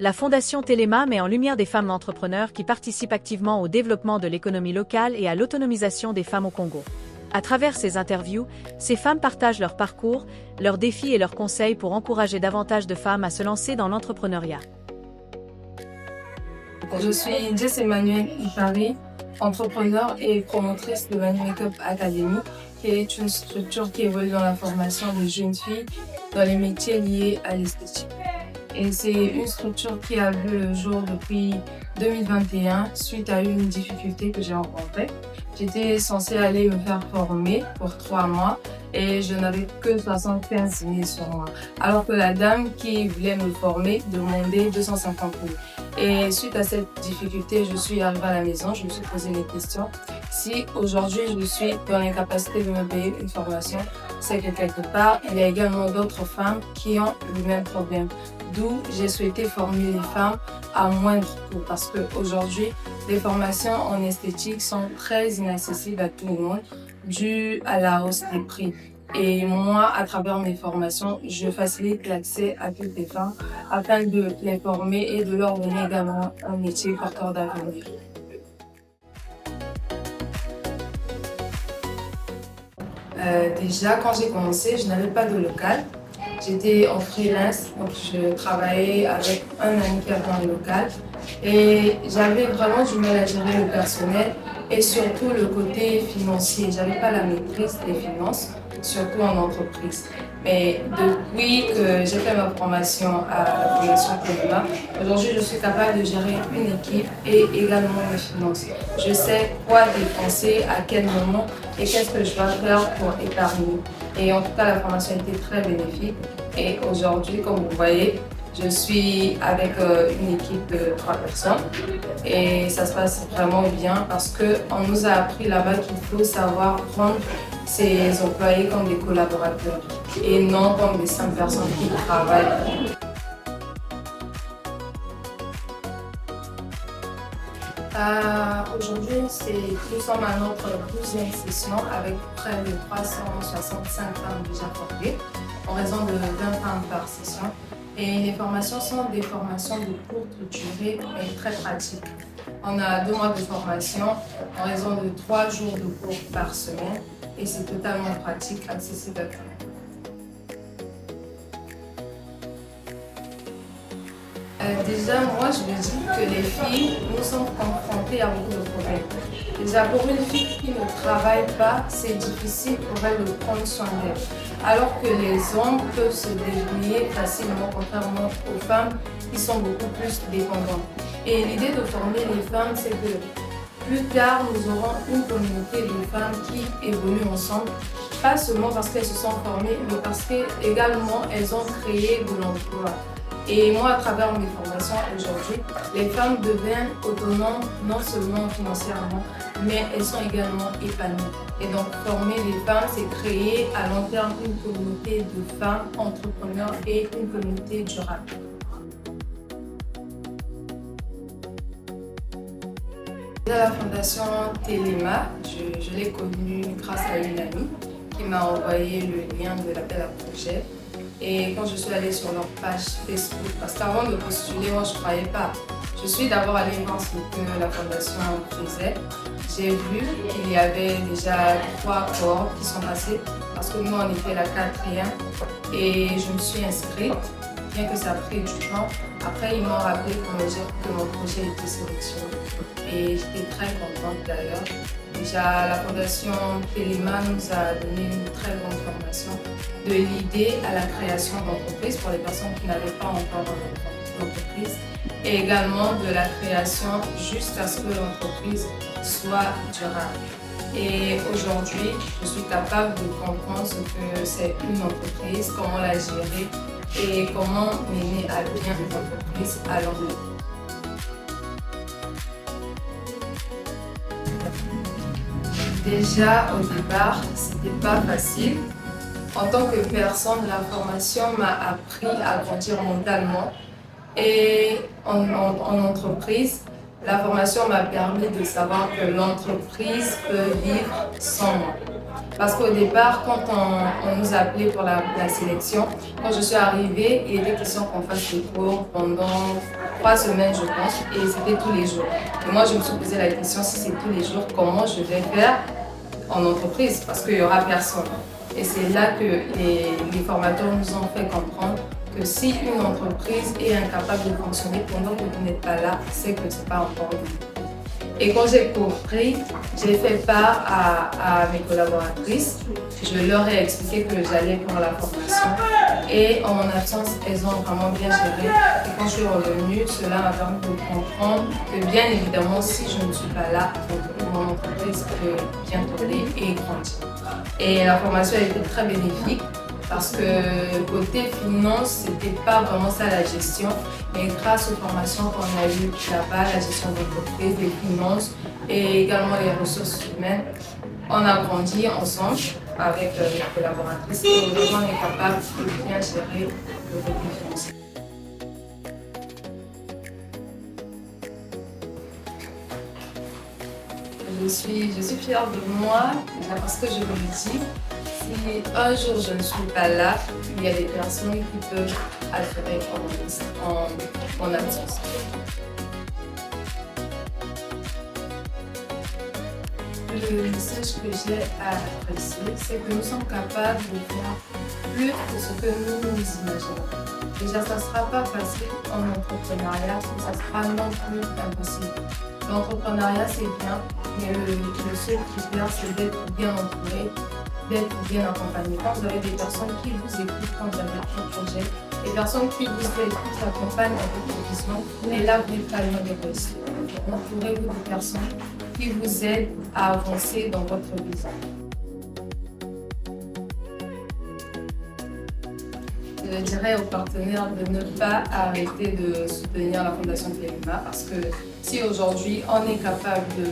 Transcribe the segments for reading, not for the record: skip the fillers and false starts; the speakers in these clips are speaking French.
la Fondation Téléma met en lumière des femmes entrepreneurs qui participent activement au développement de l'économie locale et à l'autonomisation des femmes au Congo. À travers ces interviews, ces femmes partagent leur parcours, leurs défis et leurs conseils pour encourager davantage de femmes à se lancer dans l'entrepreneuriat. Je suis Jess Emmanuel Ipari, entrepreneur et promotrice de Manu Makeup Academy, qui est une structure qui évolue dans la formation des jeunes filles dans les métiers liés à l'esthétique. Et c'est une structure qui a vu le jour depuis 2021 suite à une difficulté que j'ai rencontrée. J'étais censée aller me faire former pour 3 mois et je n'avais que 75 000 sur moi. Alors que la dame qui voulait me former demandait 250 000. Et suite à cette difficulté, je suis arrivée à la maison, je me suis posé les questions. Si aujourd'hui je suis dans l'incapacité de me payer une formation, c'est que quelque part, il y a également d'autres femmes qui ont le même problème. D'où j'ai souhaité former les femmes à moindre coût parce qu'aujourd'hui, les formations en esthétique sont très inaccessibles à tout le monde dû à la hausse des prix. Et moi, à travers mes formations, je facilite l'accès à toutes les femmes afin de les former et de leur donner également un métier porteur d'avenir. Déjà, quand j'ai commencé, je n'avais pas de local. J'étais en freelance, donc je travaillais avec un ami qui avait un local. Et j'avais vraiment du mal à gérer le personnel et surtout le côté financier. J'avais pas la maîtrise des finances, surtout en entreprise. Mais depuis que j'ai fait ma formation à la Fondation Téléma, aujourd'hui je suis capable de gérer une équipe et également mes finances. Je sais quoi dépenser, à quel moment et qu'est-ce que je dois faire pour épargner. Et en tout cas, la formation a été très bénéfique. Et aujourd'hui, comme vous voyez, je suis avec une équipe de 3 personnes et ça se passe vraiment bien parce qu'on nous a appris là-bas qu'il faut savoir prendre ses employés comme des collaborateurs et non comme des simples personnes qui travaillent. Aujourd'hui, nous sommes à notre 12e session avec près de 365 femmes déjà formées en raison de 20 femmes par session. Et les formations sont des formations de courte durée mais très pratiques. On a 2 mois de formation en raison de 3 jours de cours par semaine et c'est totalement pratique, accessible à tout le monde. Déjà, moi, je me dis que les filles, nous sommes confrontées à beaucoup de problèmes. Déjà, pour une fille qui ne travaille pas, c'est difficile pour elle de prendre soin d'elle. Alors que les hommes peuvent se débrouiller facilement, contrairement aux femmes qui sont beaucoup plus dépendantes. Et l'idée de former les femmes, c'est que plus tard, nous aurons une communauté de femmes qui évoluent ensemble, pas seulement parce qu'elles se sont formées, mais parce qu'également elles ont créé de l'emploi. Et moi, à travers mes formations aujourd'hui, les femmes deviennent autonomes, non seulement financièrement, mais elles sont également épanouies. Et donc, former les femmes, c'est créer à long terme une communauté de femmes entrepreneurs et une communauté durable. La Fondation Téléma, je l'ai connue grâce à une amie qui m'a envoyé le lien de l'appel à projet. Et quand je suis allée sur leur page Facebook, parce qu'avant de postuler, moi je ne croyais pas. Je suis d'abord allée voir ce que la Fondation faisait. J'ai vu qu'il y avait déjà 3 cohortes qui sont passées, parce que nous on était la 4e. Et je me suis inscrite, bien que ça a pris du temps. Après ils m'ont rappelé pour me dire que mon projet était sélectionné. Et j'étais très contente d'ailleurs. Déjà, la Fondation Téléma nous a donné une très bonne formation de l'idée à la création d'entreprises pour les personnes qui n'avaient pas encore d'entreprise et également de la création jusqu'à ce que l'entreprise soit durable. Et aujourd'hui, je suis capable de comprendre ce que c'est une entreprise, comment la gérer et comment mener à bien une entreprise à long terme. Déjà, au départ, c'était pas facile. En tant que personne, la formation m'a appris à grandir mentalement. Et en entreprise, la formation m'a permis de savoir que l'entreprise peut vivre sans moi. Parce qu'au départ, quand on nous a appelés pour la sélection, quand je suis arrivée, il était question qu'on fasse des cours pendant 3 semaines, je pense, et c'était tous les jours. Et moi, je me suis posé la question, si c'est tous les jours, comment je vais faire en entreprise? Parce qu'il n'y aura personne. Et c'est là que les formateurs nous ont fait comprendre que si une entreprise est incapable de fonctionner pendant que vous n'êtes pas là, c'est que ce n'est pas encore une. Et quand j'ai compris, j'ai fait part à mes collaboratrices. Je leur ai expliqué que j'allais pour la formation. Et en mon absence, elles ont vraiment bien géré. Et quand je suis revenue, cela m'a permis de comprendre que bien évidemment, si je ne suis pas là, mon entreprise peut bien tourner et grandir. Et la formation a été très bénéfique. Parce que côté finance, c'était pas vraiment ça la gestion, mais grâce aux formations qu'on a eues là-bas, la gestion d'entreprise, des finances et également les ressources humaines, on a grandi ensemble avec les collaboratrices et aujourd'hui on est capable de bien gérer le côté financier. Je suis fière de moi, déjà parce que je me dis, si un jour je ne suis pas là, il y a des personnes qui peuvent assurer en absence. Le message que j'ai à apprécier, c'est que nous sommes capables de faire plus que ce que nous nous imaginons. Déjà, ça ne sera pas facile en entrepreneuriat, mais ça sera non plus impossible. L'entrepreneuriat, c'est bien, mais le seul critère, c'est d'être bien entouré, d'être bien accompagné. Quand vous avez des personnes qui vous écoutent, quand vous avez un projet, des personnes qui vous écoutent, vous accompagnent dans votre vision, et là, vous n'êtes pas loin de réussir. Entourez-vous de personnes qui vous aident à avancer dans votre vision. Je dirais aux partenaires de ne pas arrêter de soutenir la Fondation Téléma parce que si aujourd'hui on est capable de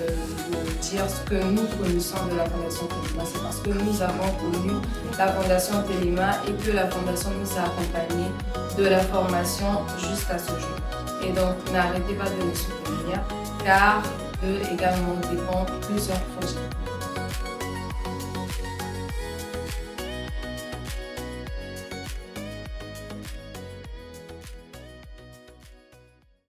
dire ce que nous connaissons de la Fondation Téléma, c'est parce que nous avons connu la Fondation Téléma et que la Fondation nous a accompagnés de la formation jusqu'à ce jour. Et donc n'arrêtez pas de nous soutenir car d'eux également dépend plusieurs projets.